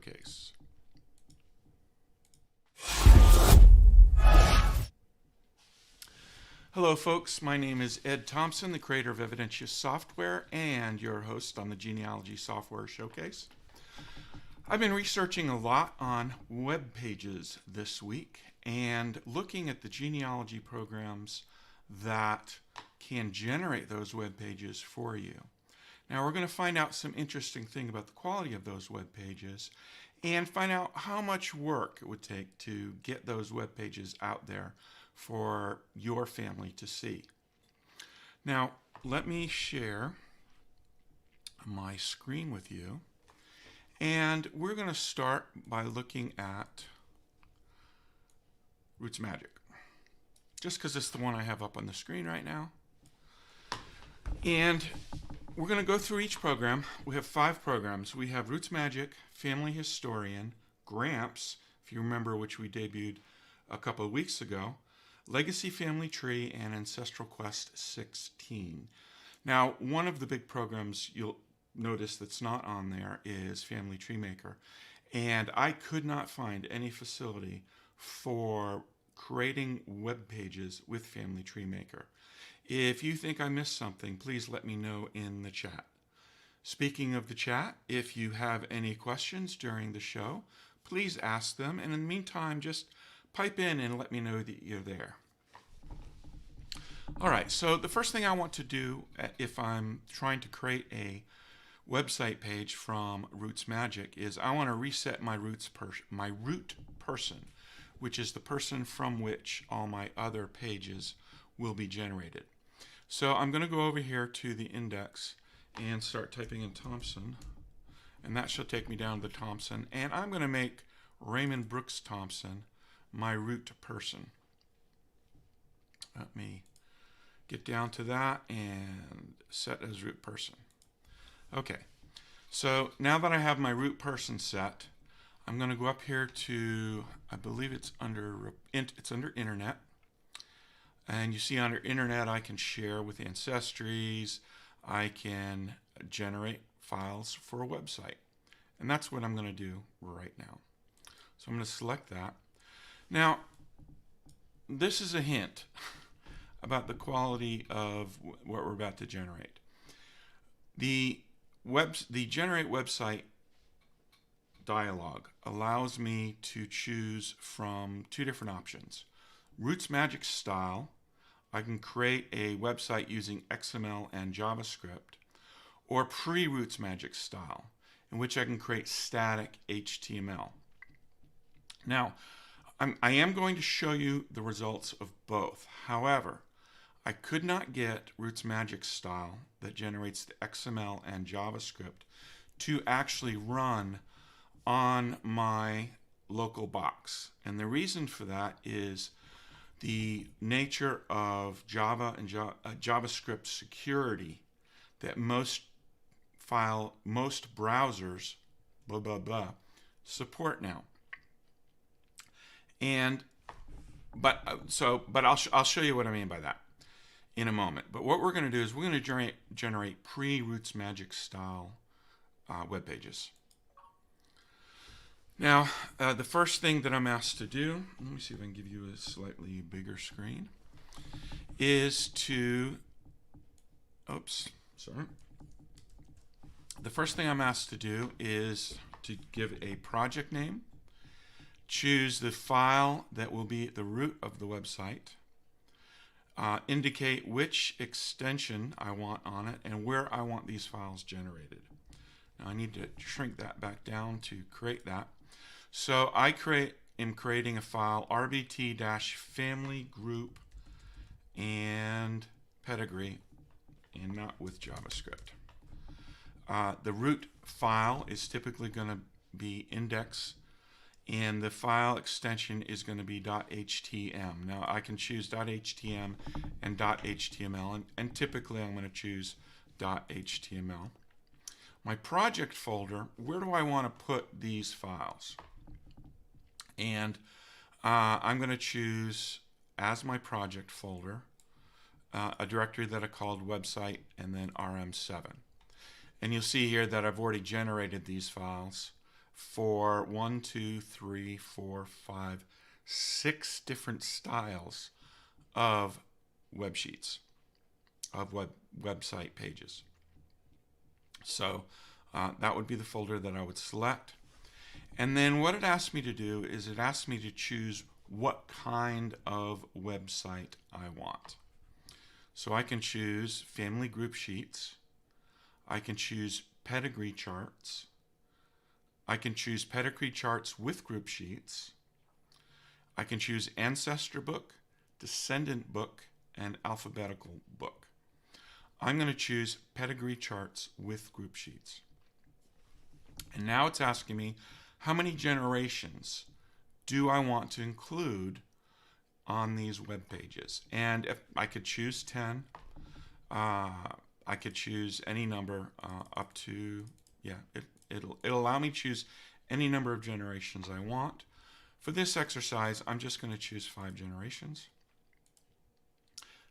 Case. Hello folks, my name is Ed Thompson, the creator of Evidentia Software and your host on the Genealogy Software Showcase. I've been researching a lot on web pages this week and looking at the genealogy programs that can generate those web pages for you. Now we're going to find out some interesting thing about the quality of those web pages and find out how much work it would take to get those web pages out there for your family to see. Now let me share my screen with you, and we're going to start by looking at RootsMagic, just because it's the one I have up on the screen right now. And we're going to go through each program. We have 5 programs. We have RootsMagic, Family Historian, Gramps, if you remember, which we debuted a couple of weeks ago, Legacy Family Tree, and Ancestral Quest 16. Now, one of the big programs you'll notice that's not on there is Family Tree Maker. And I could not find any facility for creating web pages with Family Tree Maker. If you think I missed something, please let me know in the chat. Speaking of the chat, if you have any questions during the show, please ask them. And in the meantime, just pipe in and let me know that you're there. All right, so the first thing I want to do if I'm trying to create a website page from RootsMagic is I want to reset my root person, which is the person from which all my other pages will be generated. So I'm going to go over here to the index and start typing in Thompson, and that should take me down to Thompson, and I'm going to make Raymond Brooks Thompson my root person. Let me get down to that and set as root person. Okay, so now that I have my root person set, I'm going to go up here to, I believe it's under Internet. And you see under Internet, I can share with Ancestries. I can generate files for a website. And that's what I'm going to do right now. So I'm going to select that. Now, this is a hint about the quality of what we're about to generate. The Generate Website dialog allows me to choose from 2 different options. RootsMagic style. I can create a website using XML and JavaScript, or pre-RootsMagic style, in which I can create static HTML. Now, I am going to show you the results of both. However, I could not get RootsMagic style that generates the XML and JavaScript to actually run on my local box. And the reason for that is the nature of Java and JavaScript security that most browsers support now. And I'll show you what I mean by that in a moment. But what we're going to do is we're going to generate pre-RootsMagic style web pages. Now, the first thing that I'm asked to do, let me see if I can give you a slightly bigger screen, is to, the first thing I'm asked to do is to give a project name, choose the file that will be at the root of the website, indicate which extension I want on it and where I want these files generated. Now I need to shrink that back down to create that. So I am creating a file rbt-family group and pedigree, and not with JavaScript. The root file is typically going to be index, and the file extension is going to be .htm. Now I can choose .htm and .html, and typically I'm going to choose .html. My project folder, where do I want to put these files? And I'm going to choose as my project folder a directory that I called website and then rm7. And you'll see here that I've already generated these files for 1, 2, 3, 4, 5, 6 different styles of web sheets, of website pages. So that would be the folder that I would select. And then what it asked me to do is it asked me to choose what kind of website I want. So I can choose family group sheets. I can choose pedigree charts. I can choose pedigree charts with group sheets. I can choose ancestor book, descendant book, and alphabetical book. I'm going to choose pedigree charts with group sheets. And now it's asking me, how many generations do I want to include on these web pages? And if I could choose 10, I could choose any number up to, it'll allow me to choose any number of generations I want. For this exercise, I'm just going to choose 5 generations.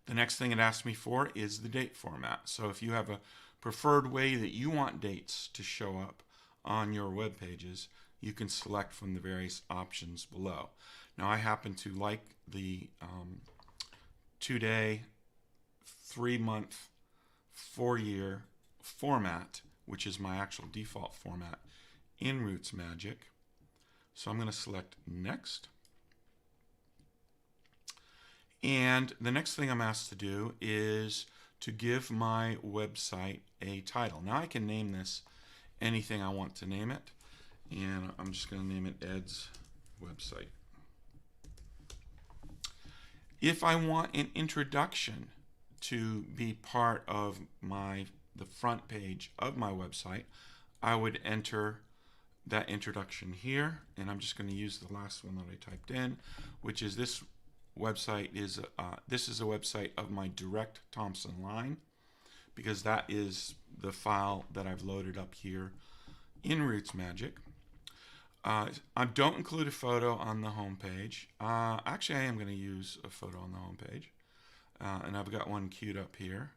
The next thing it asks me for is the date format. So if you have a preferred way that you want dates to show up on your web pages, you can select from the various options below. Now I happen to like the 2-day, 3-month, 4-year format, which is my actual default format in RootsMagic. So I'm going to select Next. And the next thing I'm asked to do is to give my website a title. Now I can name this anything I want to name it. And I'm just going to name it Ed's website. If I want an introduction to be part of the front page of my website, I would enter that introduction here, and I'm just going to use the last one that I typed in, which is this website is this is a website of my direct Thompson line, because that is the file that I've loaded up here in RootsMagic. I don't include a photo on the home page. Actually, I am going to use a photo on the home page, and I've got one queued up here.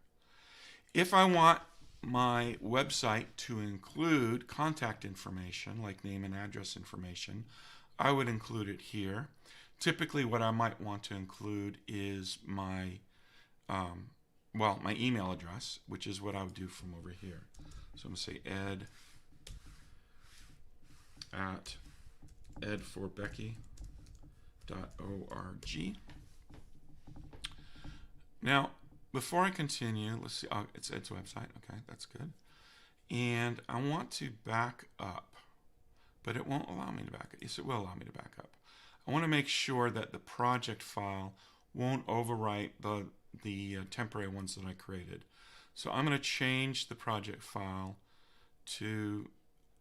If I want my website to include contact information, like name and address information, I would include it here. Typically, what I might want to include is my my email address, which is what I would do from over here. So I'm going to say ed at edforbecky.org. Now, before I continue, let's see. Oh, it's Ed's website. Okay, that's good. And I want to back up, but it won't allow me to back up. Yes, it will allow me to back up. I want to make sure that the project file won't overwrite the temporary ones that I created. So I'm going to change the project file to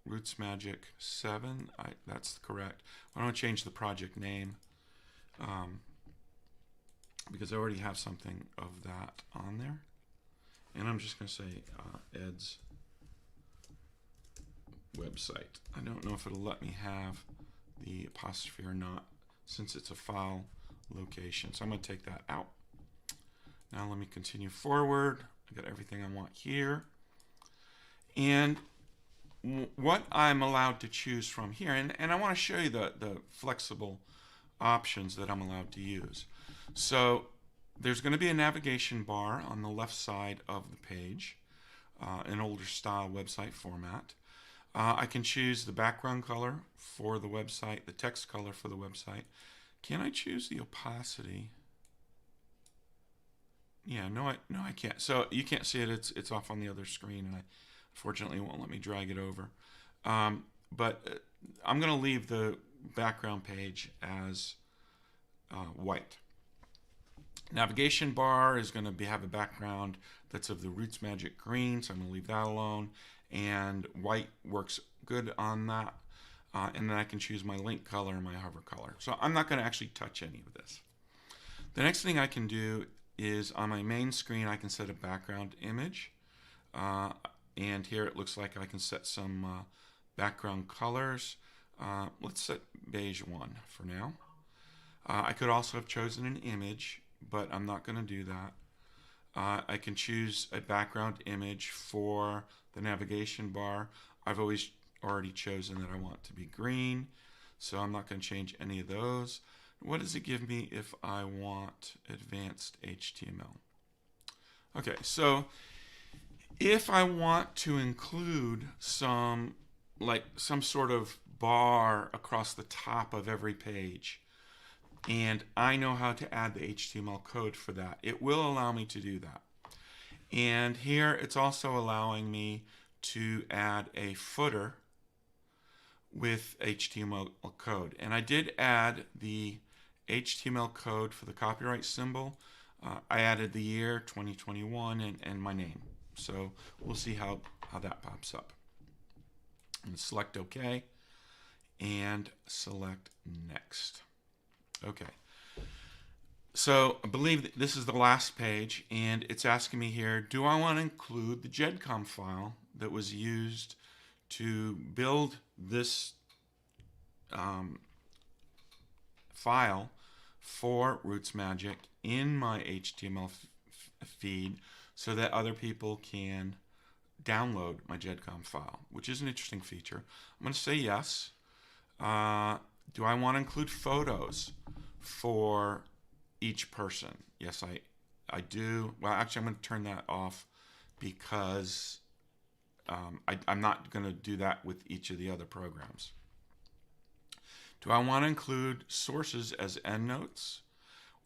RootsMagic 7. That's correct. I want to change the project name because I already have something of that on there. And I'm just going to say Ed's website. I don't know if it'll let me have the apostrophe or not, since it's a file location. So I'm going to take that out. Now let me continue forward. I got everything I want here. And what I'm allowed to choose from here, and I want to show you the flexible options that I'm allowed to use. So there's going to be a navigation bar on the left side of the page, an older style website format. I can choose the background color for the website, the text color for the website. Can I choose the opacity? Yeah, no, I can't. So you can't see it. It's off on the other screen, and unfortunately it won't let me drag it over. But I'm going to leave the background page as white. Navigation bar is going to have a background that's of the RootsMagic green, so I'm going to leave that alone. And white works good on that. And then I can choose my link color and my hover color. So I'm not going to actually touch any of this. The next thing I can do is on my main screen, I can set a background image. And here it looks like I can set some background colors. Let's set beige 1 for now. I could also have chosen an image, but I'm not going to do that. I can choose a background image for the navigation bar. I've always already chosen that I want to be green, so I'm not going to change any of those. What does it give me if I want advanced HTML? Okay, so if I want to include some sort of bar across the top of every page, and I know how to add the HTML code for that, it will allow me to do that. And here it's also allowing me to add a footer with HTML code. And I did add the HTML code for the copyright symbol. I added the year 2021 and my name. So we'll see how that pops up. And select OK and select next. Okay. So I believe that this is the last page, and it's asking me here, do I want to include the GEDCOM file that was used to build this file for RootsMagic in my HTML feed so that other people can download my GEDCOM file, which is an interesting feature. I'm going to say yes. Do I want to include photos for each person? Yes, I do. Well, actually, I'm going to turn that off because I'm not going to do that with each of the other programs. Do I want to include sources as endnotes?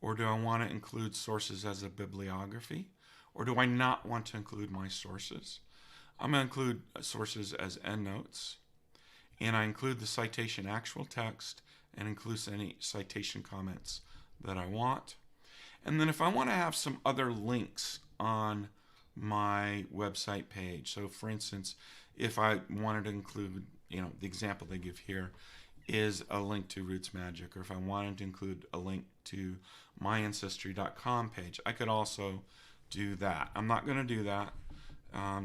Or do I want to include sources as a bibliography? Or do I not want to include my sources? I'm going to include sources as endnotes. And I include the citation actual text and include any citation comments that I want. And then if I want to have some other links on my website page, so for instance, if I wanted to include, the example they give here is a link to RootsMagic, or if I wanted to include a link to myancestry.com page, I could also do that. I'm not going to do that.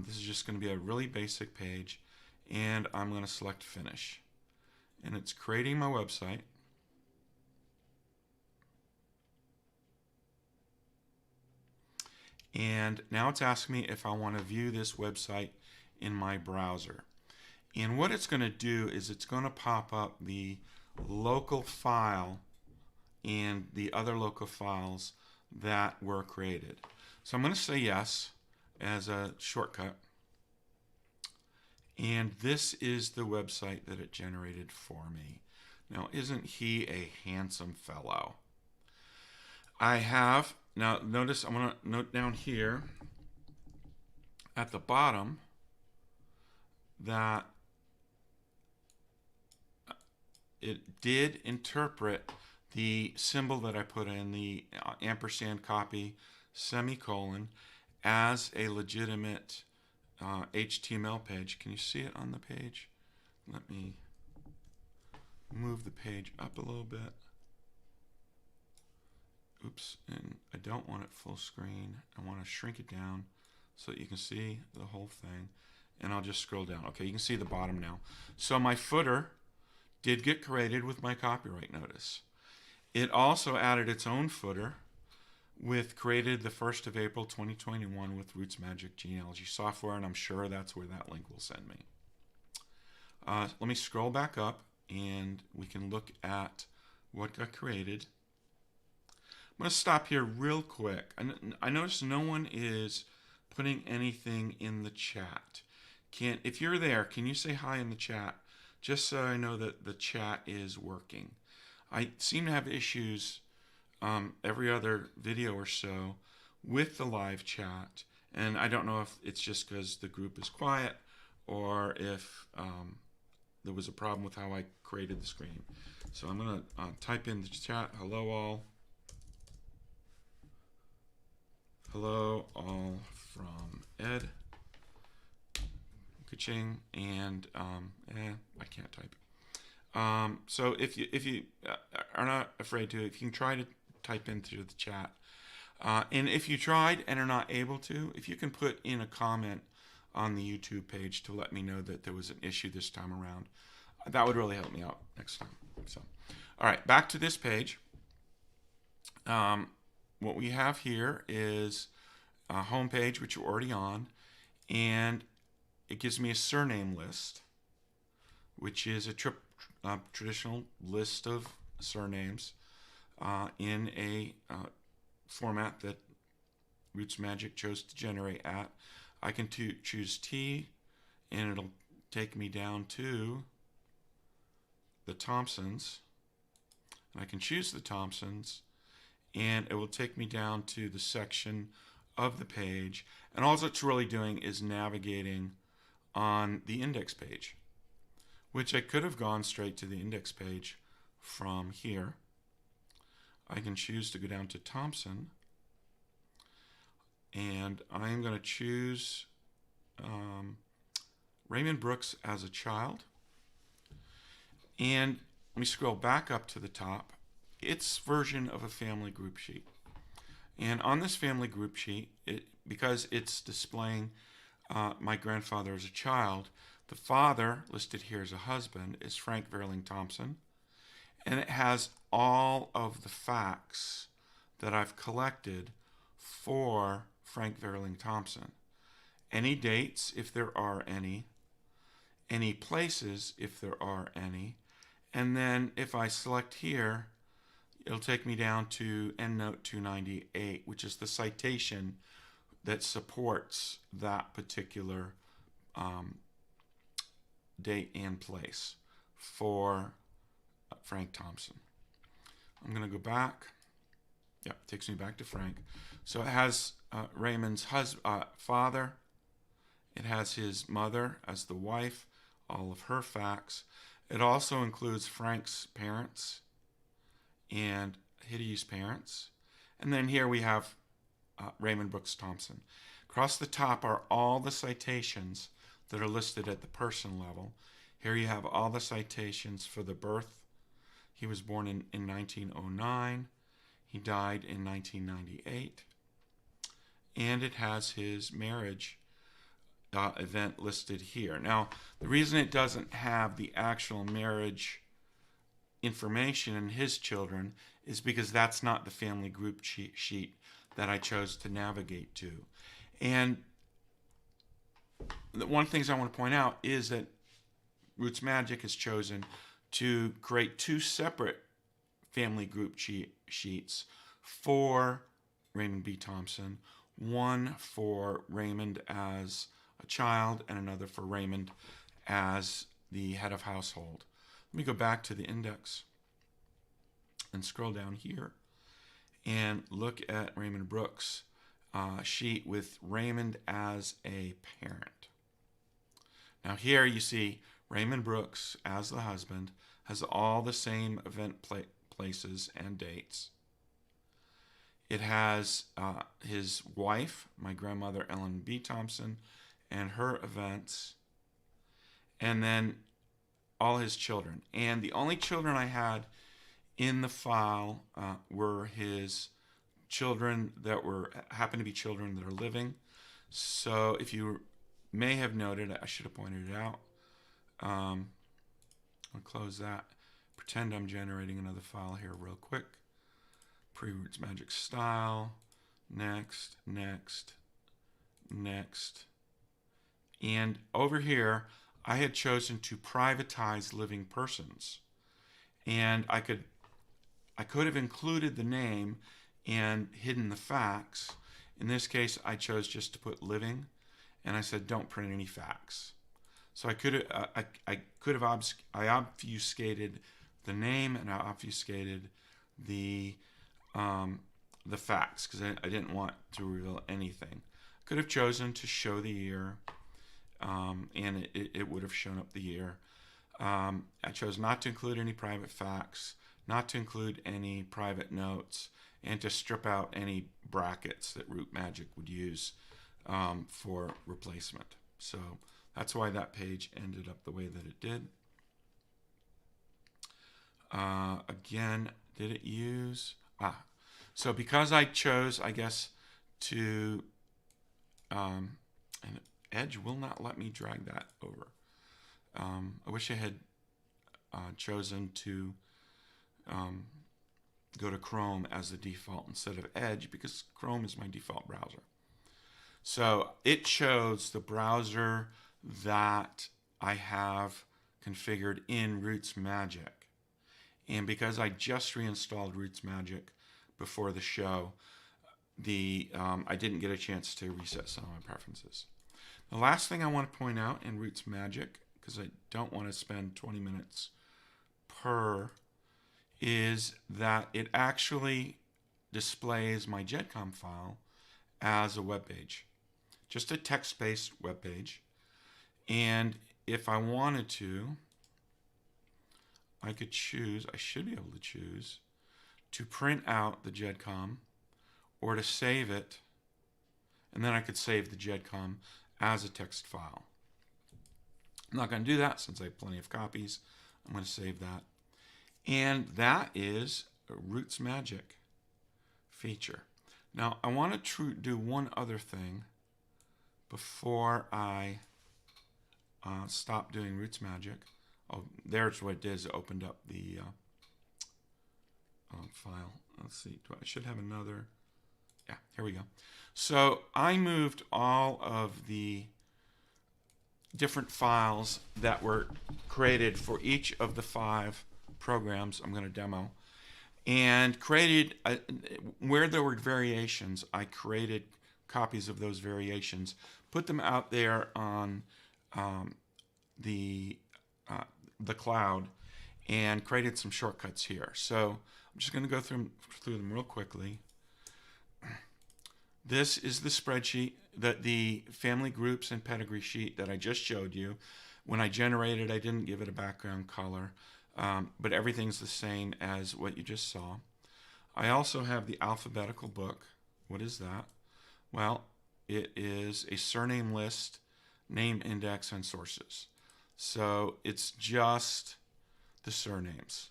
This is just going to be a really basic page, and I'm going to select finish. And it's creating my website. And now it's asking me if I want to view this website in my browser. And what it's going to do is it's going to pop up the local file and the other local files that were created. So I'm going to say yes as a shortcut. And this is the website that it generated for me. Now, isn't he a handsome fellow? Now notice I'm going to note down here at the bottom that it did interpret the symbol that I put in, the ampersand copy semicolon, as a legitimate HTML page. Can you see it on the page? Let me move the page up a little bit. Oops, and I don't want it full screen. I want to shrink it down so that you can see the whole thing. And I'll just scroll down. Okay, you can see the bottom now. So my footer did get created with my copyright notice. It also added its own footer with created the 1st of April 2021 with RootsMagic Genealogy software, and I'm sure that's where that link will send me. Let me scroll back up and we can look at what got created. I'm going to stop here real quick. I notice no one is putting anything in the chat. If you're there, can you say hi in the chat? Just so I know that the chat is working. I seem to have issues every other video or so with the live chat, and I don't know if it's just because the group is quiet or if there was a problem with how I created the screen. So I'm going to type in the chat, hello all. Hello all from Ed. Ka-ching, and I can't type. So if you are not afraid to, if you can try to type into the chat, and if you tried and are not able to, if you can put in a comment on the YouTube page to let me know that there was an issue this time around, that would really help me out next time. So, all right, back to this page. What we have here is a home page, which you're already on, and it gives me a surname list. which is a traditional list of surnames in a format that RootsMagic chose to generate at. I can choose T, and it'll take me down to the Thompsons. And I can choose the Thompsons, and it will take me down to the section of the page. And all it's really doing is navigating on the index page, which I could have gone straight to the index page from here. I can choose to go down to Thompson, and I'm going to choose Raymond Brooks as a child. And let me scroll back up to the top. It's version of a family group sheet. And on this family group sheet, because it's displaying my grandfather as a child, the father listed here as a husband is Frank Verling Thompson. And it has all of the facts that I've collected for Frank Verling Thompson. Any dates, if there are any places, if there are any, and then if I select here, it'll take me down to EndNote 298, which is the citation that supports that particular date and place for Frank Thompson. I'm going to go back. Yep, it takes me back to Frank. So it has Raymond's father. It has his mother as the wife, all of her facts. It also includes Frank's parents and Hideous parents. And then here we have Raymond Brooks Thompson. Across the top are all the citations that are listed at the person level. Here you have all the citations for the birth. He was born in 1909. He died in 1998. And it has his marriage event listed here. Now, the reason it doesn't have the actual marriage information in his children is because that's not the family group sheet that I chose to navigate to. And one of the things I want to point out is that RootsMagic has chosen to create two separate family group sheets for Raymond B. Thompson, one for Raymond as a child and another for Raymond as the head of household. Let me go back to the index and scroll down here and look at Raymond Brooks' sheet with Raymond as a parent. Now here you see Raymond Brooks as the husband has all the same event places and dates. It has his wife, my grandmother Ellen B. Thompson, and her events, and then all his children. And the only children I had in the file were his children that happened to be children that are living. So if you may have noted, I should have pointed it out. I'll close that. Pretend I'm generating another file here real quick. Pre-RootsMagic style. Next, next, next. And over here, I had chosen to privatize living persons. And I could have included the name and hidden the facts. In this case, I chose just to put living, and I said don't print any facts. So I obfuscated the name and I obfuscated the facts because I didn't want to reveal anything. Could have chosen to show the year, and it would have shown up the year. I chose not to include any private facts, not to include any private notes, and to strip out any brackets that RootsMagic would use for replacement. So that's why that page ended up the way that it did. Again, did it use... So because I chose, I guess, to... and Edge will not let me drag that over. I wish I had chosen to go to Chrome as the default instead of Edge, because Chrome is my default browser. So it shows the browser that I have configured in RootsMagic. And because I just reinstalled RootsMagic before the show, I didn't get a chance to reset some of my preferences. The last thing I want to point out in RootsMagic, because I don't want to spend 20 minutes per, is that it actually displays my GEDCOM file as a web page, just a text-based web page. And if I wanted to, I could choose, I should be able to choose, to print out the GEDCOM or to save it, and then I could save the GEDCOM as a text file. I'm not going to do that since I have plenty of copies. I'm going to save that. And that is a RootsMagic feature. Now, I want to do one other thing before I stop doing RootsMagic. Oh, there's what it is. It opened up the file. Let's see. I should have another. Yeah, here we go. So I moved all of the different files that were created for each of the 5 programs I'm going to demo, and created where there were variations. I created copies of those variations, put them out there on the cloud, and created some shortcuts here. So I'm just going to go through them real quickly. This is the spreadsheet, the family groups and pedigree sheet that I just showed you. When I generated, I didn't give it a background color, but everything's the same as what you just saw. I also have the alphabetical book. What is that? Well, it is a surname list, name index, and sources. So it's just the surnames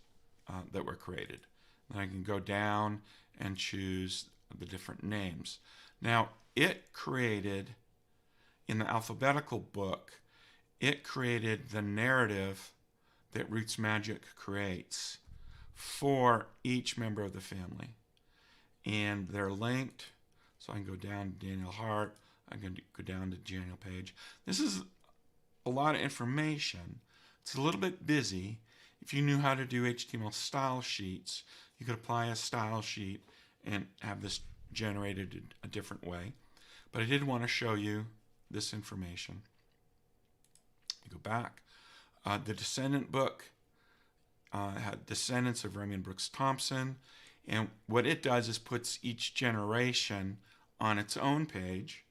that were created. Then I can go down and choose the different names. Now, it created, in the alphabetical book, it created the narrative that RootsMagic creates for each member of the family. And they're linked, so I can go down to Daniel Hart, I can go down to Daniel Page. This is a lot of information. It's a little bit busy. If you knew how to do HTML style sheets, you could apply a style sheet and have this generated a different way. But I did want to show you this information. You go back. The descendant book had descendants of Raymond Brooks Thompson, and what it does is puts each generation on its own page.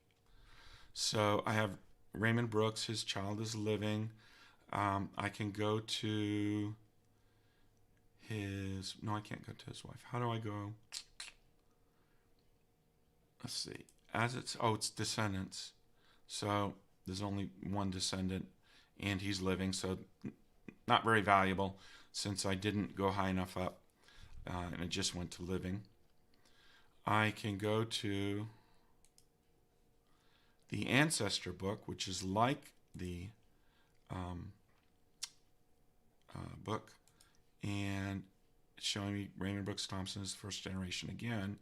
So I have Raymond Brooks, his child is living. I can go to his, no, I can't go to his wife. How do I go? Let's see. It's descendants. So there's only one descendant, and he's living, so not very valuable since I didn't go high enough up, and it just went to living. I can go to the ancestor book, which is like the book, and it's showing me Raymond Brooks Thompson is first generation again.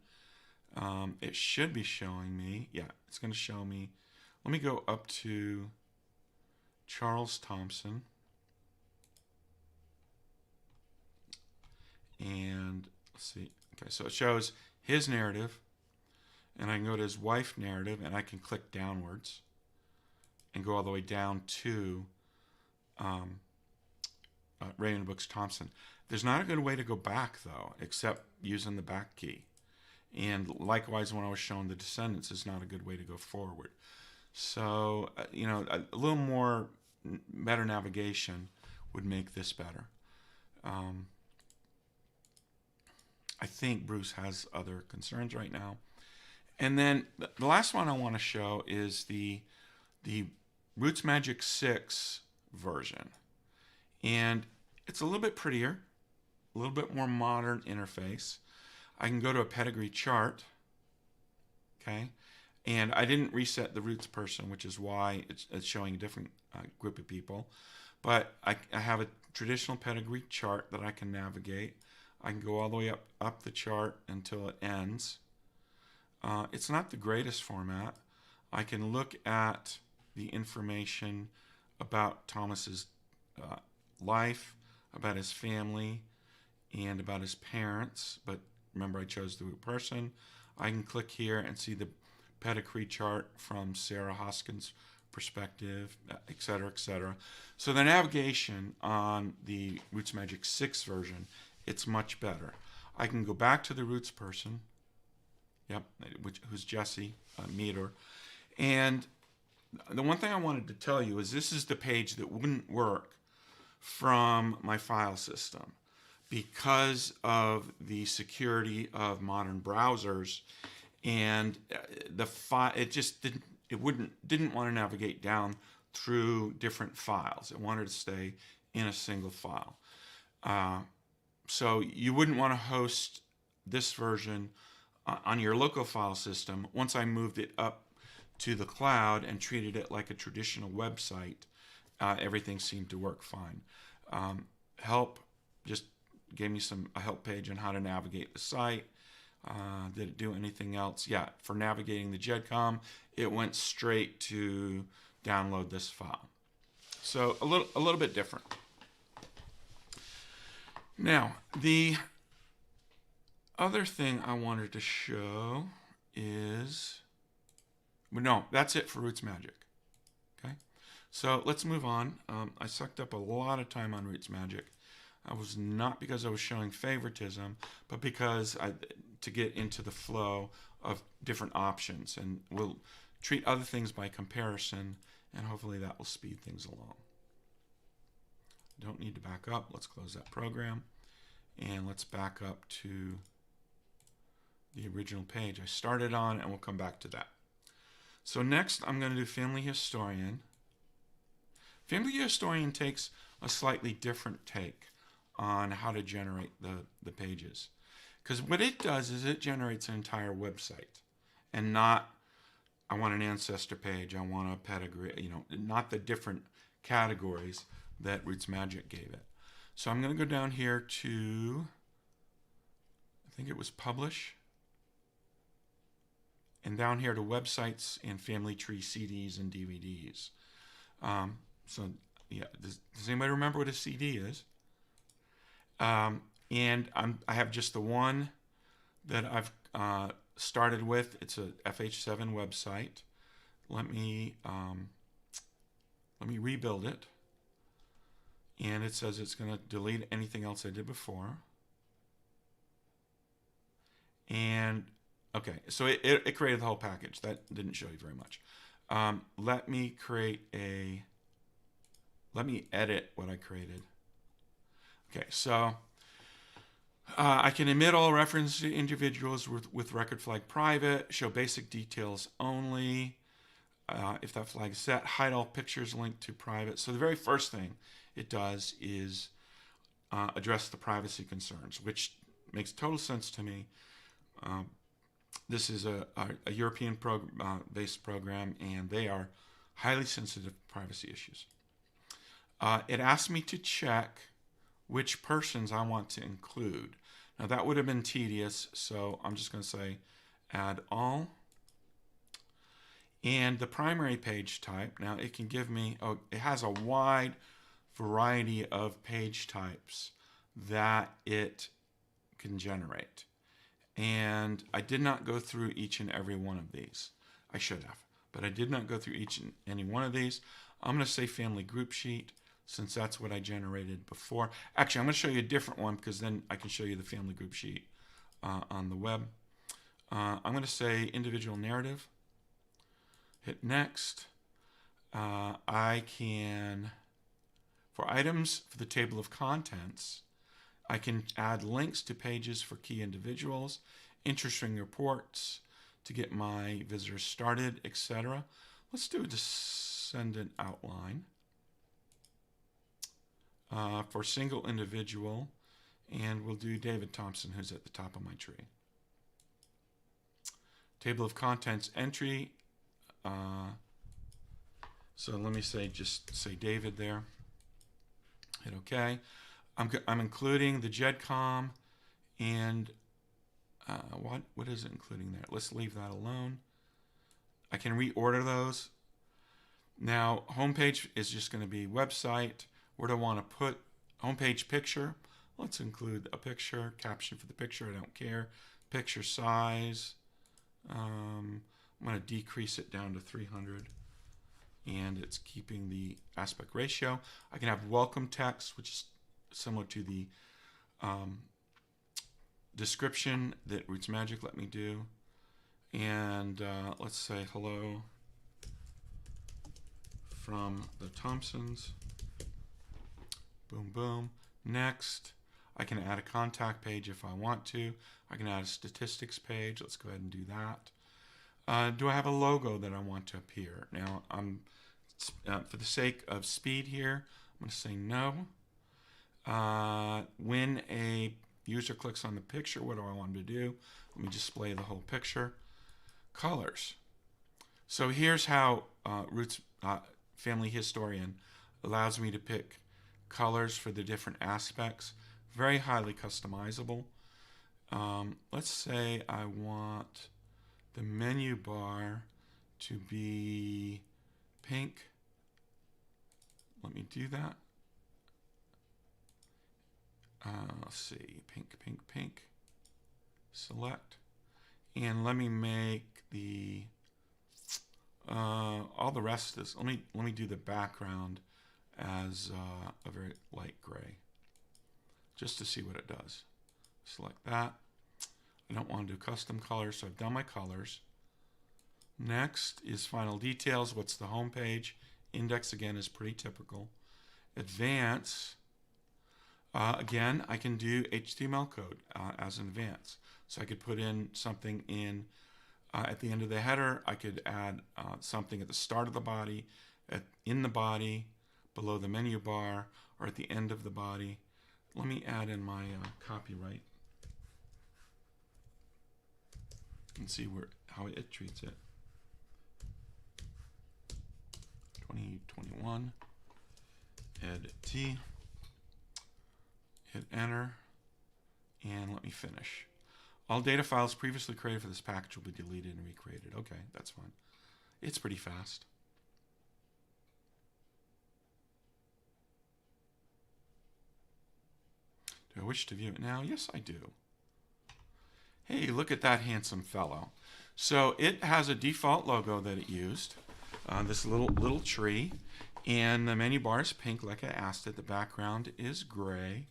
It should be showing me, yeah, it's going to show me. Let me go up to Charles Thompson, and let's see. Okay, so it shows his narrative, and I can go to his wife narrative, and I can click downwards and go all the way down to Raymond Brooks Thompson. There's not a good way to go back, though, except using the back key. And likewise, when I was showing the descendants, is not a good way to go forward. So, a little more better navigation would make this better. I think Bruce has other concerns right now. And then the last one I want to show is the RootsMagic 6 version. And it's a little bit prettier, a little bit more modern interface. I can go to a pedigree chart, okay? And I didn't reset the roots person, which is why it's showing a different group of people. But I have a traditional pedigree chart that I can navigate. I can go all the way up the chart until it ends. It's not the greatest format. I can look at the information about Thomas's life, about his family, and about his parents. But remember, I chose the root person. I can click here and see the pedigree chart from Sarah Hoskins' perspective, etc., etc. So the navigation on the RootsMagic 6 version, it's much better. I can go back to the roots person, who's Jesse Meter, and the one thing I wanted to tell you is this is the page that wouldn't work from my file system because of the security of modern browsers, and the file didn't want to navigate down through different files. It wanted to stay in a single file. So you wouldn't want to host this version on your local file system. Once I moved it up to the cloud and treated it like a traditional website, everything seemed to work fine. Help just gave me a help page on how to navigate the site. Did it do anything else? Yeah, for navigating the GEDCOM, it went straight to download this file. So a little bit different. Now, the other thing I wanted to show is, well, no, that's it for RootsMagic. Okay, so let's move on. I sucked up a lot of time on RootsMagic. I was not because I was showing favoritism, but because to get into the flow of different options, and we'll treat other things by comparison, and hopefully that will speed things along. Don't need to back up. Let's close that program, and let's back up to the original page I started on, and we'll come back to that. So next, I'm going to do Family Historian. Family Historian takes a slightly different take on how to generate the pages. Because what it does is it generates an entire website, and not, I want an ancestor page, I want a pedigree, not the different categories that RootsMagic gave it. So I'm going to go down here to, I think it was Publish, and down here to Websites and Family Tree CDs and DVDs. So yeah, does anybody remember what a CD is? And I have just the one that I've started with. It's a FH7 website. Let me rebuild it. And it says it's going to delete anything else I did before. And okay, so it created the whole package. That didn't show you very much. Let me edit what I created. Okay, so I can omit all reference to individuals with record flag private, show basic details only. If that flag is set, hide all pictures linked to private. So the very first thing it does is address the privacy concerns, which makes total sense to me. This is a European based program, and they are highly sensitive to privacy issues. It asked me to check which persons I want to include. Now that would have been tedious, so I'm just going to say add all. And the primary page type, now it can give me, it has a wide variety of page types that it can generate. And I did not go through each and every one of these. I should have, but I did not go through each and any one of these. I'm going to say family group sheet, since that's what I generated before. Actually, I'm going to show you a different one, because then I can show you the family group sheet on the web. I'm going to say individual narrative. Hit next. I can, for items for the table of contents, I can add links to pages for key individuals, interesting reports to get my visitors started, etc. Let's do a descendant outline for single individual, and we'll do David Thompson, who's at the top of my tree. Table of contents entry. So let me just say David there. Hit OK. I'm including the GEDCOM, and what is it including there? Let's leave that alone. I can reorder those. Now, homepage is just going to be website. Where do I want to put homepage picture. Let's include a picture, caption for the picture, I don't care. Picture size, I'm going to decrease it down to 300, and it's keeping the aspect ratio. I can have welcome text, which is similar to the description that RootsMagic let me do. And let's say hello from the Thompsons. Boom, boom. Next, I can add a contact page if I want to. I can add a statistics page. Let's go ahead and do that. Do I have a logo that I want to appear? Now, for the sake of speed here, I'm going to say no. When a user clicks on the picture, what do I want them to do? Let me display the whole picture. Colors. So here's how Roots Family Historian allows me to pick colors for the different aspects. Very highly customizable. Let's say I want the menu bar to be pink. Let me do that. Let's see, pink, pink, pink. Select. And let me make the all the rest of this. Let me do the background as a very light gray, just to see what it does. Select that. I don't want to do custom colors, so I've done my colors. Next is final details. What's the home page? Index again is pretty typical. Advance. Again, I can do HTML code as an advance. So I could put in something in at the end of the header. I could add something at the start of the body, in the body, below the menu bar, or at the end of the body. Let me add in my copyright and see how it treats it. 2021 ed T. Hit enter, and let me finish. All data files previously created for this package will be deleted and recreated. Okay, that's fine. It's pretty fast. Do I wish to view it now? Yes, I do. Hey, look at that handsome fellow. So it has a default logo that it used, this little tree, and the menu bar is pink like I asked it. The background is gray.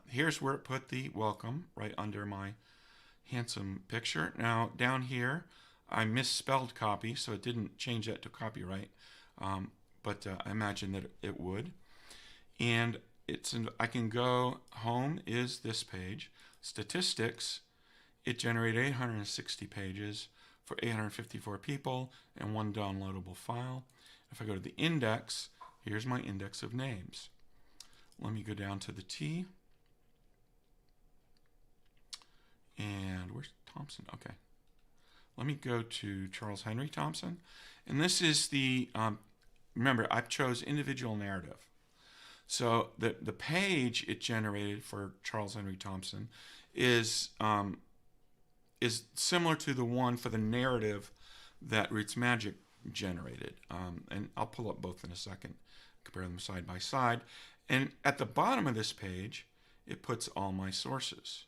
Here's where it put the welcome, right under my handsome picture. Now down here I misspelled copy, so it didn't change that to copyright, but I imagine that it would. And I can go, home is this page, statistics, it generated 860 pages for 854 people and 1 downloadable file. If I go to the index, here's my index of names. Let me go down to the T. And where's Thompson? Okay. Let me go to Charles Henry Thompson. And this is the, remember, I chose individual narrative. So the page it generated for Charles Henry Thompson is similar to the one for the narrative that RootsMagic generated. And I'll pull up both in a second, compare them side by side. And at the bottom of this page, it puts all my sources.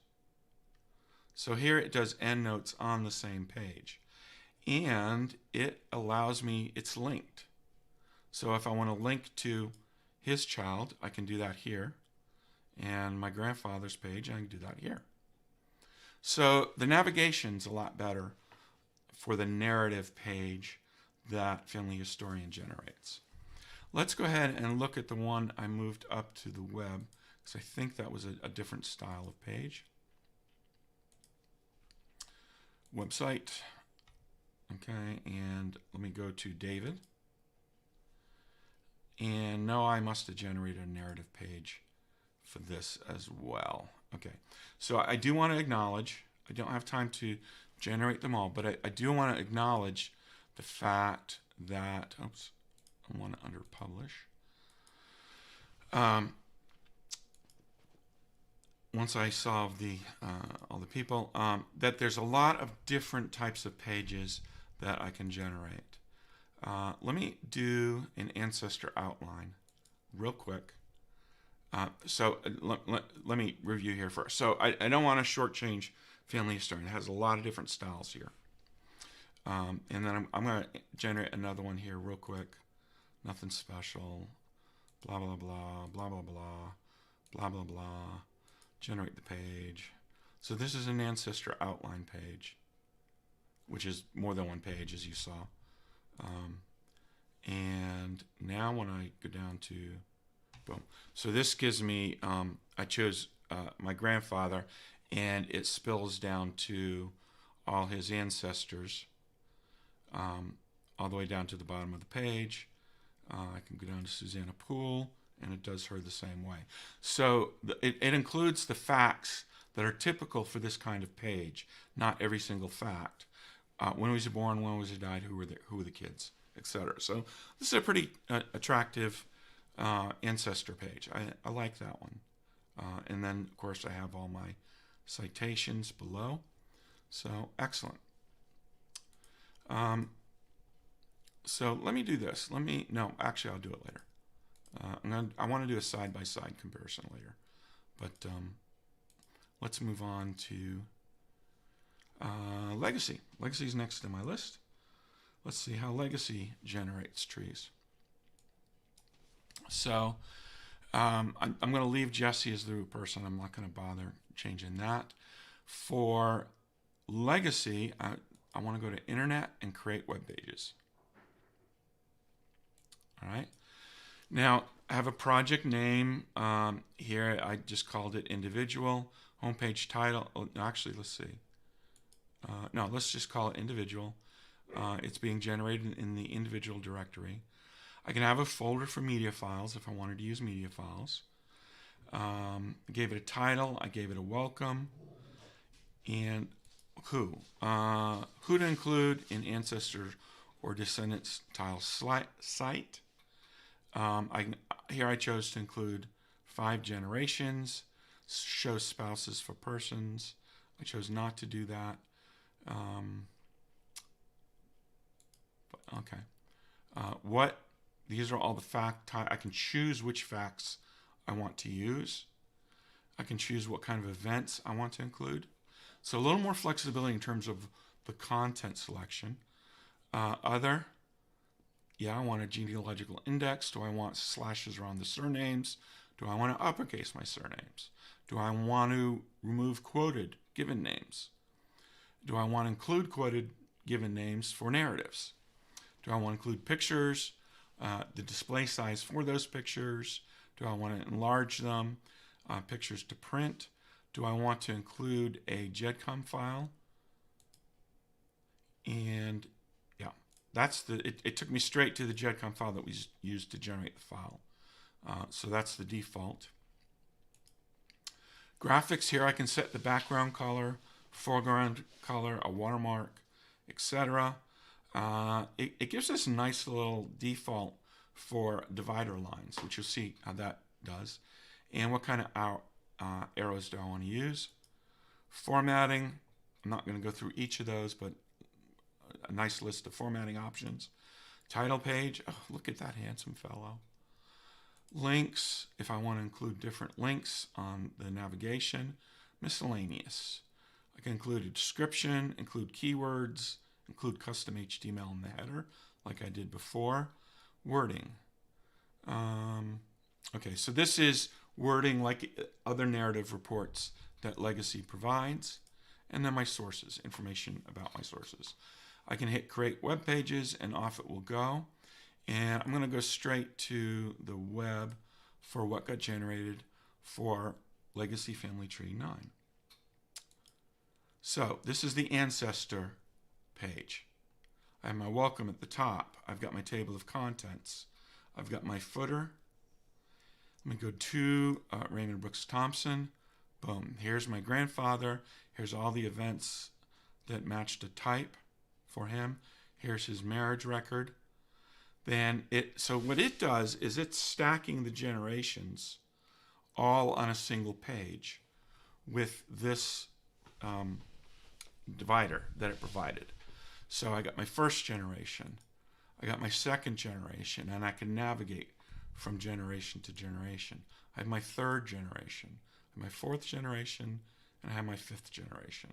So here it does endnotes on the same page. And it allows me, it's linked. So if I want to link to his child, I can do that here. And my grandfather's page, I can do that here. So the navigation's a lot better for the narrative page that Family Historian generates. Let's go ahead and look at the one I moved up to the web, because I think that was a different style of page. Website. Okay, and let me go to David. And no, I must have generated a narrative page for this as well. Okay, so I do want to acknowledge, I don't have time to generate them all, but I do want to acknowledge the fact that, oops, I want to under publish. Once I solve all the people, that there's a lot of different types of pages that I can generate. Let me do an ancestor outline real quick. Let me review here first. So I don't want to shortchange family historian. It has a lot of different styles here. And then I'm going to generate another one here real quick. Nothing special. Blah, blah, blah, blah, blah, blah, blah, blah, blah. Generate the page. So this is an ancestor outline page, which is more than one page, as you saw. And now when I go down to, boom. So this gives me, I chose my grandfather, and it spills down to all his ancestors, all the way down to the bottom of the page. I can go down to Susanna Poole, and it does her the same way. So it includes the facts that are typical for this kind of page, not every single fact. When was he born? When was he died? Who were the kids, etc. So this is a pretty attractive ancestor page. I like that one. And then, of course, I have all my citations below. So excellent. So let me do this. Actually, I'll do it later. I want to do a side-by-side comparison later. But let's move on to legacy. Legacy is next in my list. Let's see how legacy generates trees. So I'm going to leave Jesse as the root person. I'm not going to bother changing that. For legacy, I want to go to Internet and create web pages. All right. Now, I have a project name here. I just called it individual. Homepage title. Oh, actually, let's see. No, let's just call it individual. It's being generated in the individual directory. I can have a folder for media files if I wanted to use media files. I gave it a title. I gave it a welcome. And who to include in ancestors or descendants tile site. Here I chose to include 5 generations, show spouses for persons. I chose not to do that. Okay. These are all the fact type. I can choose which facts I want to use. I can choose what kind of events I want to include. So a little more flexibility in terms of the content selection. Other. Yeah, I want a genealogical index. Do I want slashes around the surnames? Do I want to uppercase my surnames? Do I want to remove quoted given names? Do I want to include quoted given names for narratives? Do I want to include pictures? The display size for those pictures? Do I want to enlarge them? Pictures to print? Do I want to include a GEDCOM file? And yeah, it took me straight to the GEDCOM file that we used to generate the file. So that's the default. Graphics here, I can set the background color, foreground color, a watermark, etc. It gives us a nice little default for divider lines, which you'll see how that does. And what kind of arrows do I want to use? Formatting, I'm not going to go through each of those, but a nice list of formatting options. Title page, oh, look at that handsome fellow. Links, if I want to include different links on the navigation. Miscellaneous, I can include a description, include keywords, include custom HTML in the header, like I did before. Wording. Okay, so this is wording like other narrative reports that Legacy provides. And then my sources, information about my sources. I can hit create web pages and off it will go. And I'm going to go straight to the web for what got generated for Legacy Family Tree 9. So this is the ancestor page. I have my welcome at the top. I've got my table of contents. I've got my footer. Let me go to Raymond Brooks Thompson. Boom. Here's my grandfather. Here's all the events that matched a type for him. Here's his marriage record. So what it does is it's stacking the generations all on a single page with this divider that it provided. So I got my first generation, I got my second generation, and I can navigate from generation to generation. I have my third generation, I have my fourth generation, and I have my fifth generation,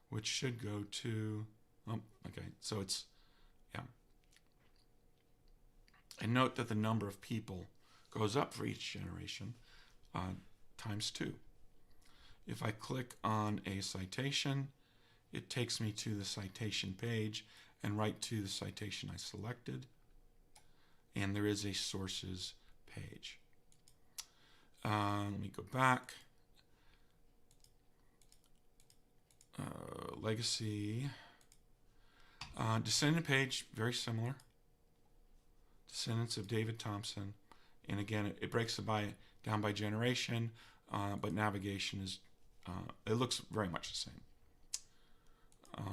which should go to, okay, so it's, yeah. And note that the number of people goes up for each generation times 2. If I click on a citation, it takes me to the citation page and right to the citation I selected. And there is a sources page. Let me go back. Legacy. Descendant page, very similar. Descendants of David Thompson. And again, it breaks it down by generation, but navigation is, it looks very much the same.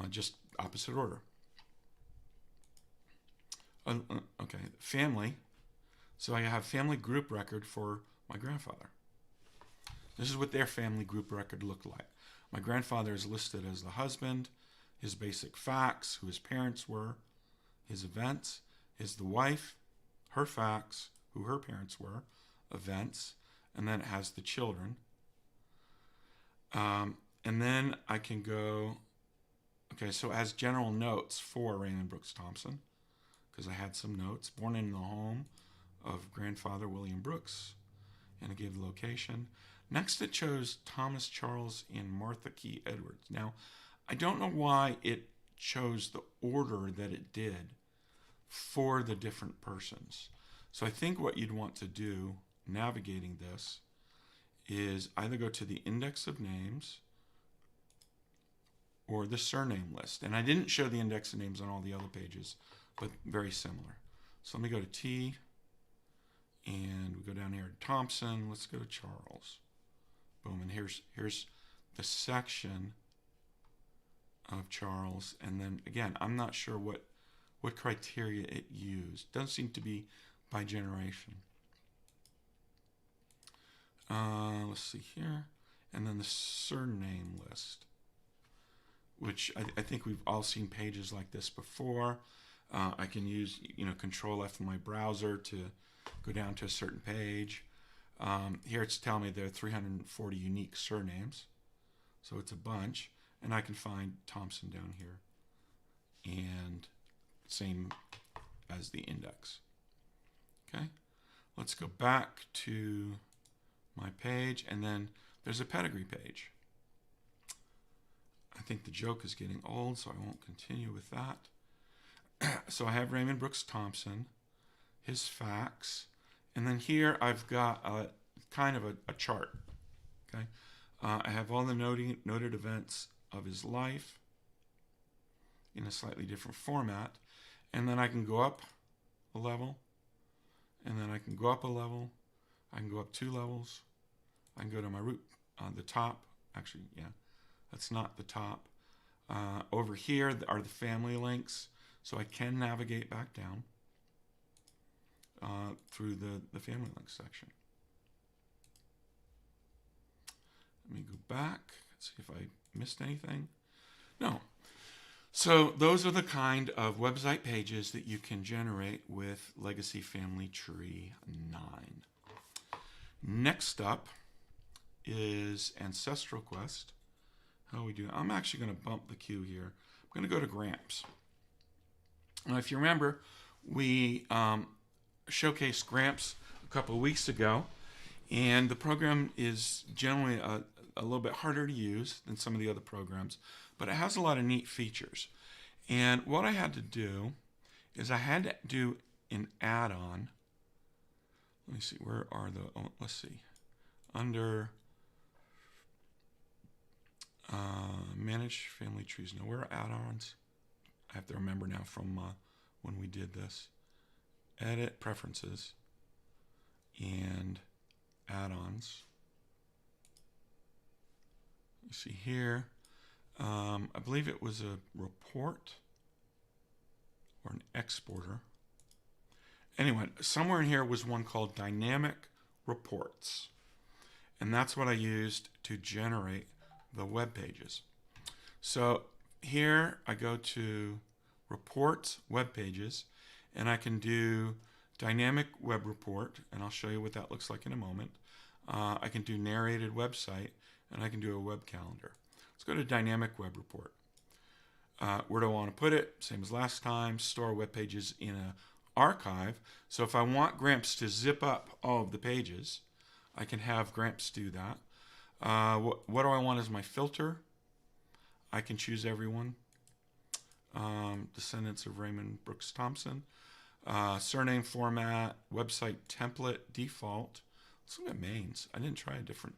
Just opposite order. Okay, family. So I have family group record for my grandfather. This is what their family group record looked like. My grandfather is listed as the husband, his basic facts, who his parents were, his events, is the wife, her facts, who her parents were, events, and then it has the children. And then I can go, okay, so it has general notes for Raymond Brooks Thompson, because I had some notes. Born in the home of grandfather William Brooks, and it gave the location. Next it chose Thomas Charles and Martha Key Edwards. Now, I don't know why it chose the order that it did for the different persons. So I think what you'd want to do navigating this is either go to the index of names or the surname list. And I didn't show the index of names on all the other pages, but very similar. So let me go to T, and we go down here to Thompson. Let's go to Charles. Boom, and here's the section of Charles. And then again, I'm not sure what criteria it used. Doesn't seem to be by generation. Let's see here. And then the surname list, which I think we've all seen pages like this before. I can use, Control F in my browser to go down to a certain page. Here it's telling me there are 340 unique surnames, so it's a bunch, and I can find Thompson down here, and same as the index. Okay, let's go back to my page, and then there's a pedigree page. I think the joke is getting old, so I won't continue with that. So I have Raymond Brooks Thompson, his facts, and then here I've got a kind of a chart. Okay, I have all the noted events of his life in a slightly different format, and then I can go up a level, and then I can go up a level, I can go up 2 levels, I can go to my root, the top. Actually, yeah, that's not the top. Over here are the family links, so I can navigate back down through the family links section. Let me go back, see if I missed anything. No. So those are the kind of website pages that you can generate with Legacy Family Tree 9. Next up is Ancestral Quest. How are we doing? I'm actually going to bump the queue here. I'm going to go to Gramps. Now, if you remember, we showcased Gramps a couple of weeks ago, and the program is generally a little bit harder to use than some of the other programs, but it has a lot of neat features. And what I had to do is I had to do an add-on. Let me see, where are the, let's see, under manage family trees. Now, where are add-ons? I have to remember now from when we did this. Edit preferences and add-ons. You see here, I believe it was a report or an exporter. Anyway, somewhere in here was one called dynamic reports, and that's what I used to generate the web pages. So here I go to reports, web pages, and I can do dynamic web report, and I'll show you what that looks like in a moment. I can do narrated website, and I can do a web calendar. Let's go to dynamic web report. Where do I want to put it? Same as last time, store web pages in an archive. So if I want Gramps to zip up all of the pages, I can have Gramps do that. What do I want as my filter? I can choose everyone. Descendants of Raymond Brooks Thompson. Surname format, website template, default. Let's look at mains. I didn't try a different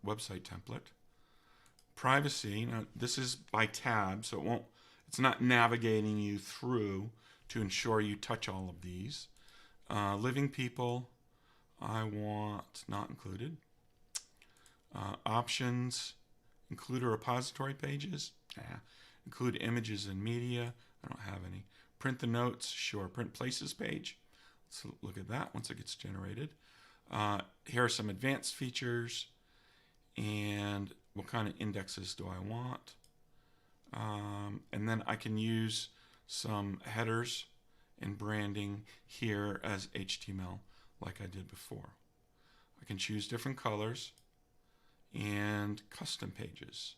website template. Privacy. Now, this is by tab, so it's not navigating you through to ensure you touch all of these. Living people, I want not included. Options, include a repository pages. Include images and media. I don't have any. Print the notes, sure. Print places page. Let's look at that once it gets generated. Here are some advanced features, and what kind of indexes do I want? And then I can use some headers and branding here as HTML like I did before. I can choose different colors and custom pages.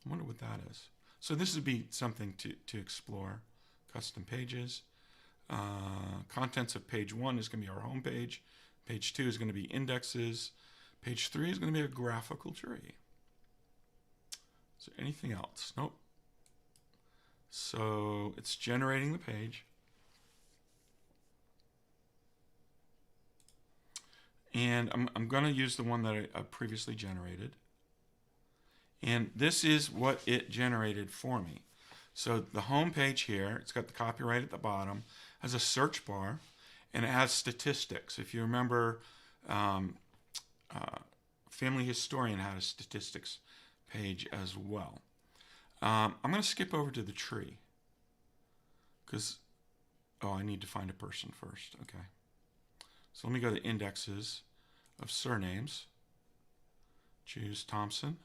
I wonder what that is. So this would be something to explore. Custom pages. Contents of page 1 is going to be our home page. Page 2 is going to be indexes. Page 3 is going to be a graphical tree. Is there anything else? Nope. So it's generating the page. And I'm going to use the one that I previously generated. And this is what it generated for me. So the home page here, it's got the copyright at the bottom, has a search bar, and it has statistics. If you remember, Family Historian had a statistics page as well. I'm going to skip over to the tree because, I need to find a person first. Okay. So let me go to indexes of surnames. Choose Thompson.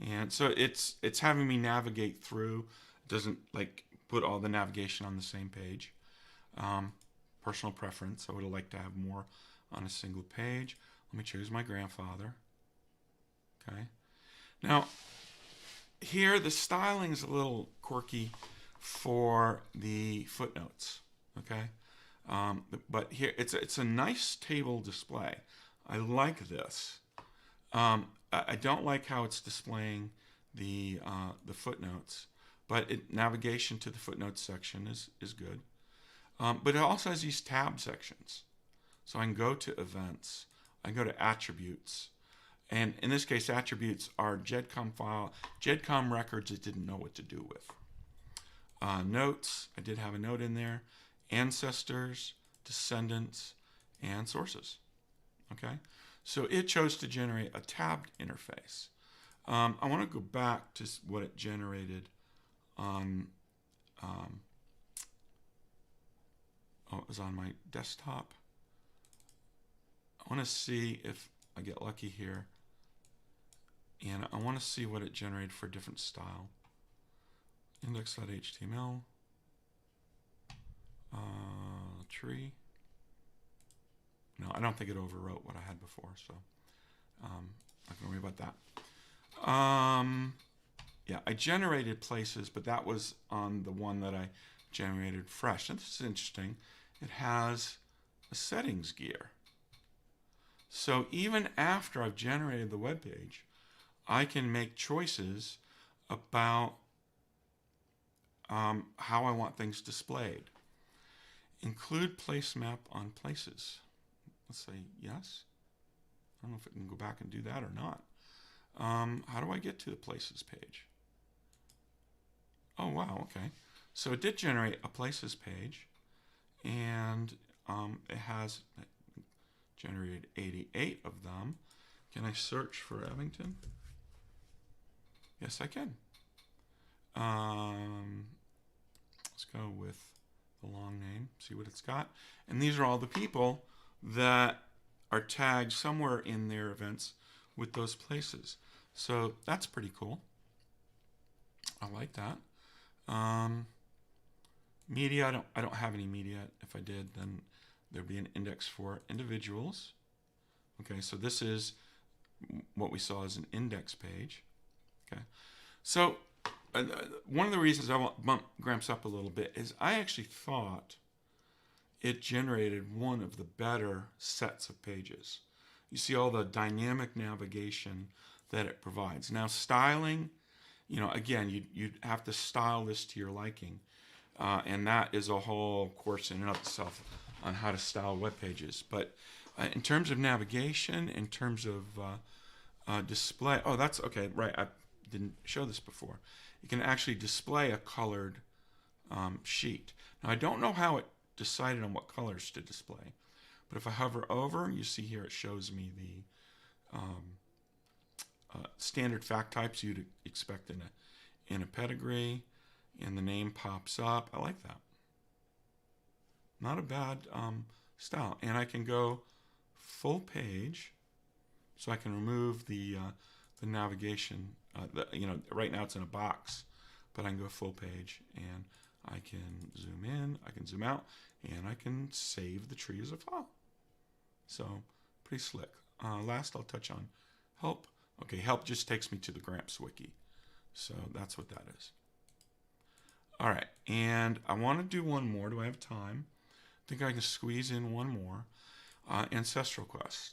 And so it's having me navigate through. It doesn't like put all the navigation on the same page. Personal preference. I would like to have more on a single page. Let me choose my grandfather. Okay. Now, here the styling is a little quirky for the footnotes. Okay. But here it's a nice table display. I like this. I don't like how it's displaying the footnotes, but navigation to the footnotes section is good. But it also has these tab sections. So I can go to events. I can go to attributes. And in this case, attributes are GEDCOM file, GEDCOM records it didn't know what to do with. Notes, I did have a note in there. Ancestors, descendants, and sources. Okay? So it chose to generate a tabbed interface. I want to go back to what it generated on, it was on my desktop. I want to see if I get lucky here. And I want to see what it generated for a different style. Index.html. Tree. No, I don't think it overwrote what I had before, so not going to worry about that. Yeah, I generated places, but that was on the one that I generated fresh. And this is interesting. It has a settings gear. So even after I've generated the web page, I can make choices about how I want things displayed. Include placemat on places. Let's say yes. I don't know if it can go back and do that or not. How do I get to the places page? Oh, wow, okay. So it did generate a places page, and it has generated 88 of them. Can I search for Evington? Yes, I can. Let's go with the long name, see what it's got. And these are all the people that are tagged somewhere in their events with those places. So that's pretty cool. I like that. Media, I don't have any media. If I did, then there'd be an index for individuals. Okay, so this is what we saw as an index page. Okay, so one of the reasons I want to bump Gramps up a little bit is I actually thought it generated one of the better sets of pages. You see all the dynamic navigation that it provides. Now styling, again, you'd have to style this to your liking. And that is a whole course in and of itself on how to style web pages. But in terms of navigation, in terms of display, oh, that's okay, right, I didn't show this before. You can actually display a colored sheet. Now, I don't know how it decided on what colors to display, but if I hover over, you see here it shows me the standard fact types you'd expect in a pedigree, and the name pops up. I like that. Not a bad style. And I can go full page, so I can remove the navigation. Right now it's in a box, but I can go full page, and I can zoom in, I can zoom out, and I can save the tree as a file. So pretty slick. Last, I'll touch on help. Okay, help just takes me to the Gramps wiki. So that's what that is. All right, and I want to do one more. Do I have time? I think I can squeeze in one more. Ancestral Quest.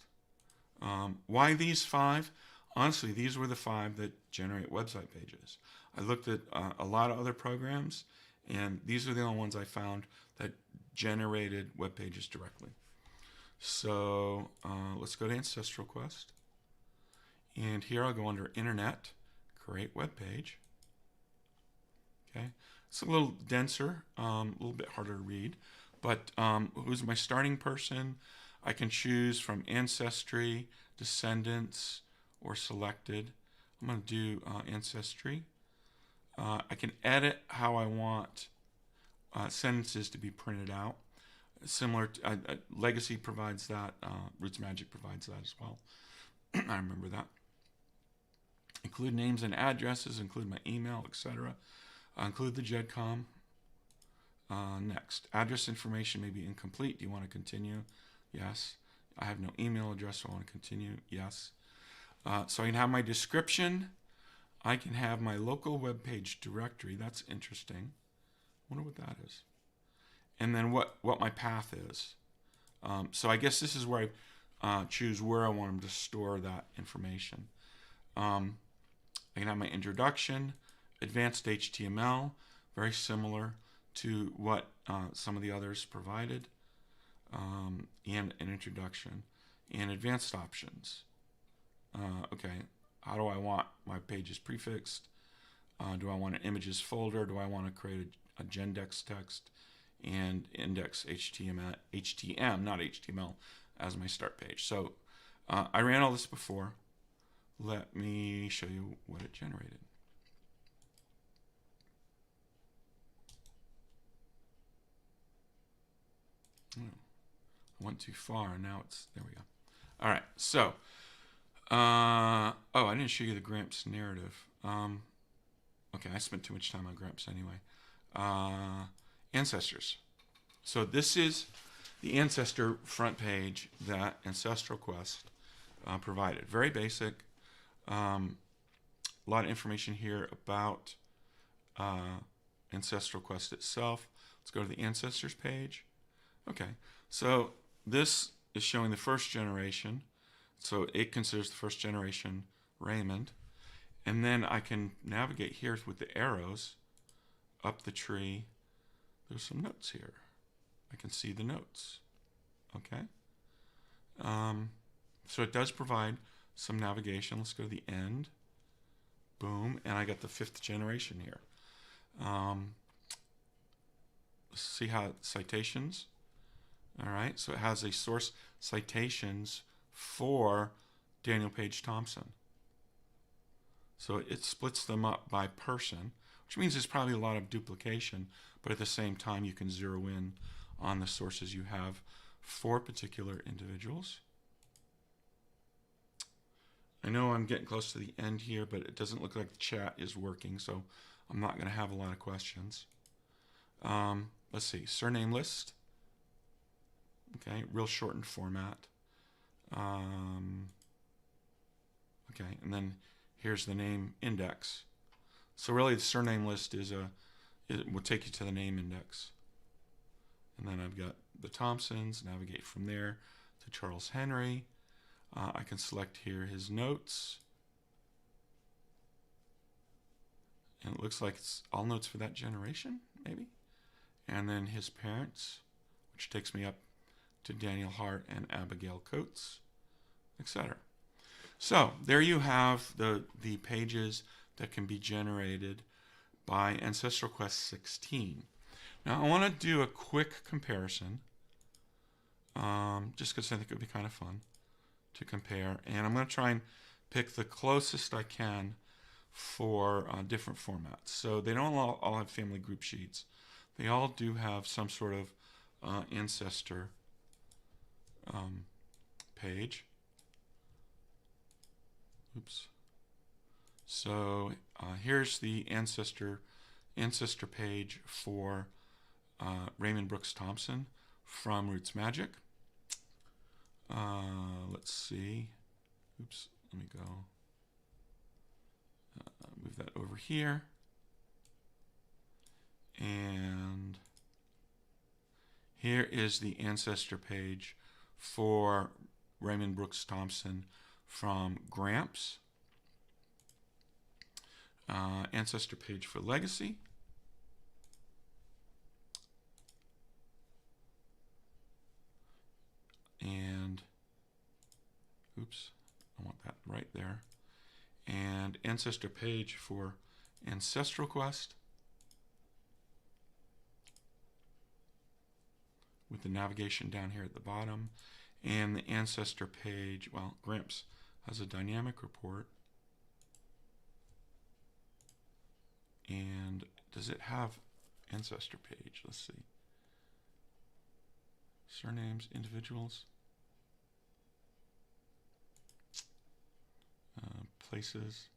Why these 5? Honestly, these were the 5 that generate website pages. I looked at a lot of other programs, and these are the only ones I found that generated web pages directly. So let's go to Ancestral Quest. And here I'll go under Internet, create web page. Okay, it's a little denser, a little bit harder to read, but who's my starting person? I can choose from ancestry, descendants, or selected. I'm going to do ancestry. I can edit how I want sentences to be printed out. Similar to, Legacy provides that, RootsMagic provides that as well. I remember that. Include names and addresses, include my email, etc. Include the GEDCOM. Next, address information may be incomplete. Do you want to continue? Yes. I have no email address, so I want to continue. Yes. So I can have my description. I can have my local web page directory. That's interesting. I wonder what that is. And then what my path is. So I guess this is where I choose where I want them to store that information. I can have my introduction, advanced HTML, very similar to what some of the others provided, and an introduction, and advanced options. Okay, how do I want my pages prefixed? Do I want an images folder? Do I want to create a Gendex text and index HTML, not HTML, as my start page? So I ran all this before. Let me show you what it generated. Oh, I went too far. Now it's, there we go. All right, so, I didn't show you the Gramps narrative. Okay, I spent too much time on Gramps anyway. Ancestors. So this is the ancestor front page that Ancestral Quest provided. Very basic. A lot of information here about Ancestral Quest itself. Let's go to the Ancestors page. Okay, so this is showing the first generation. So it considers the first generation Raymond. And then I can navigate here with the arrows up the tree. There's some notes here. I can see the notes. Okay. So it does provide some navigation. Let's go to the end. Boom. And I got the 5th generation here. Let's see how citations. All right. So it has a source citations for Daniel Page Thompson. So it splits them up by person, which means there's probably a lot of duplication, but at the same time you can zero in on the sources you have for particular individuals. I know I'm getting close to the end here, but it doesn't look like the chat is working, so I'm not going to have a lot of questions. let's see, surname list. Okay, real shortened format. Okay, and then here's the name index. So really the surname list is it will take you to the name index. And then I've got the Thompsons, navigate from there to Charles Henry. I can select here his notes. And it looks like it's all notes for that generation, maybe. And then his parents, which takes me up to Daniel Hart and Abigail Coates, etc. So there you have the pages that can be generated by Ancestral Quest 16. Now I want to do a quick comparison, just because I think it would be kind of fun to compare. And I'm going to try and pick the closest I can for different formats. So they don't all have family group sheets. They all do have some sort of ancestor page. Oops. So here's the ancestor page for Raymond Brooks Thompson from RootsMagic. Let's see. Oops, let me go. Move that over here. And here is the ancestor page for Raymond Brooks Thompson from Gramps. Ancestor page for Legacy. And, oops, I want that right there. And ancestor page for Ancestral Quest with the navigation down here at the bottom. And the ancestor page, well, Gramps has a dynamic report. And does it have ancestor page? Let's see. Surnames, individuals, places.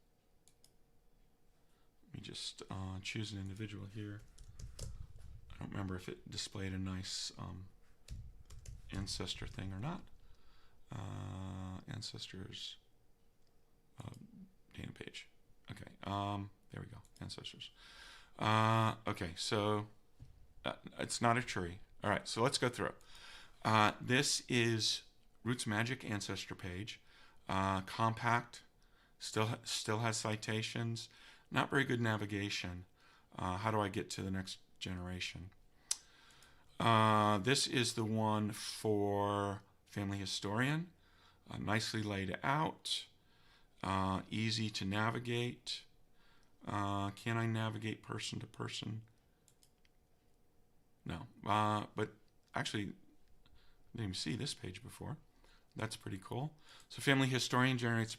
Let me just choose an individual here. I don't remember if it displayed a nice ancestor thing or not. Ancestors data page. Okay, there we go. Ancestors. Okay, so it's not a tree. All right, so let's go through it. This is RootsMagic ancestor page. Compact, still has citations. Not very good navigation. How do I get to the next generation? This is the one for Family Historian. Nicely laid out. Easy to navigate. Can I navigate person to person? No. But actually, I didn't even see this page before. That's pretty cool. So Family Historian generates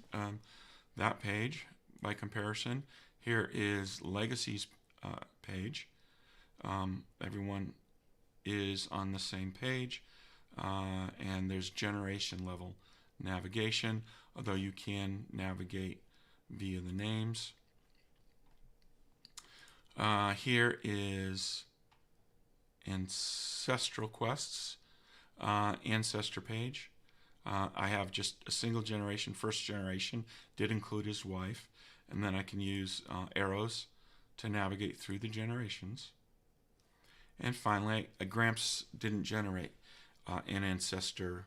that page by comparison. Here is Legacy's page. Everyone is on the same page, and there's generation level navigation, although you can navigate via the names. Here is Ancestral Quests ancestor page. I have just a single generation, first generation, did include his wife, and then I can use arrows to navigate through the generations. And finally, Gramps didn't generate an ancestor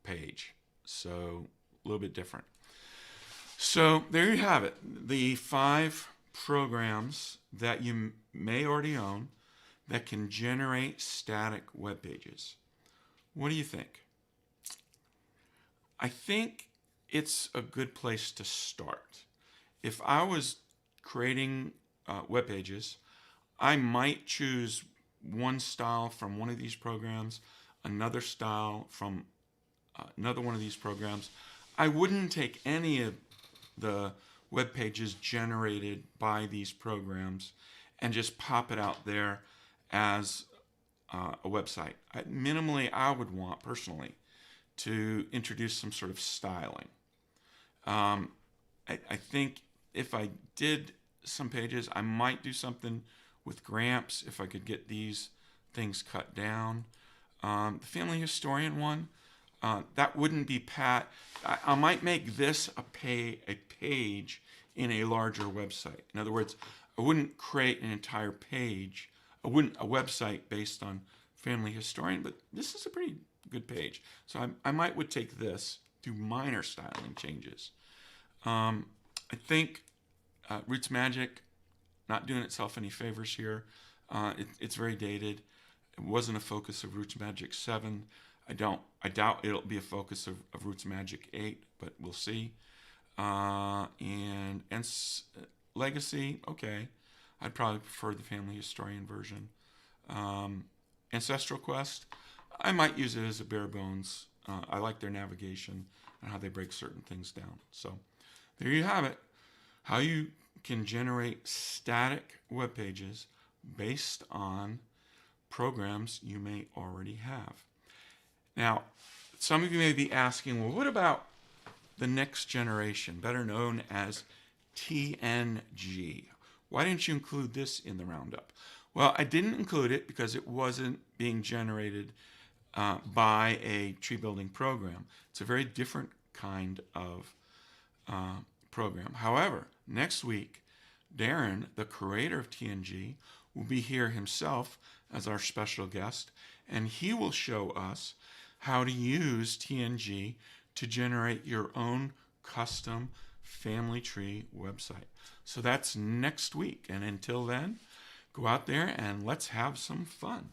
page, so a little bit different. So there you have it, the 5 programs that you may already own that can generate static web pages. What do you think? I think it's a good place to start. If I was creating web pages, I might choose one style from one of these programs, another style from another one of these programs. I wouldn't take any of the web pages generated by these programs and just pop it out there as a website. Minimally, I would want, personally, to introduce some sort of styling. I think if I did some pages, I might do something with Gramps if I could get these things cut down. The family historian one, that wouldn't be I might make this a page in a larger website. In other words, I wouldn't create an entire page, a website based on family historian, but this is a pretty good page. So I would take this, do minor styling changes. I think RootsMagic not doing itself any favors here. It's very dated. It wasn't a focus of RootsMagic 7. I doubt it'll be a focus of RootsMagic 8, but we'll see. And Legacy, okay. I'd probably prefer the family historian version. Ancestral Quest, I might use it as a bare bones. I like their navigation and how they break certain things down. So there you have it. How you can generate static web pages based on programs you may already have. Now, some of you may be asking, well, what about the next generation, better known as TNG? Why didn't you include this in the roundup? Well, I didn't include it because it wasn't being generated by a tree building program. It's a very different kind of program. However, next week, Darren, the creator of TNG, will be here himself as our special guest, and he will show us how to use TNG to generate your own custom family tree website. So that's next week. And until then, go out there and let's have some fun.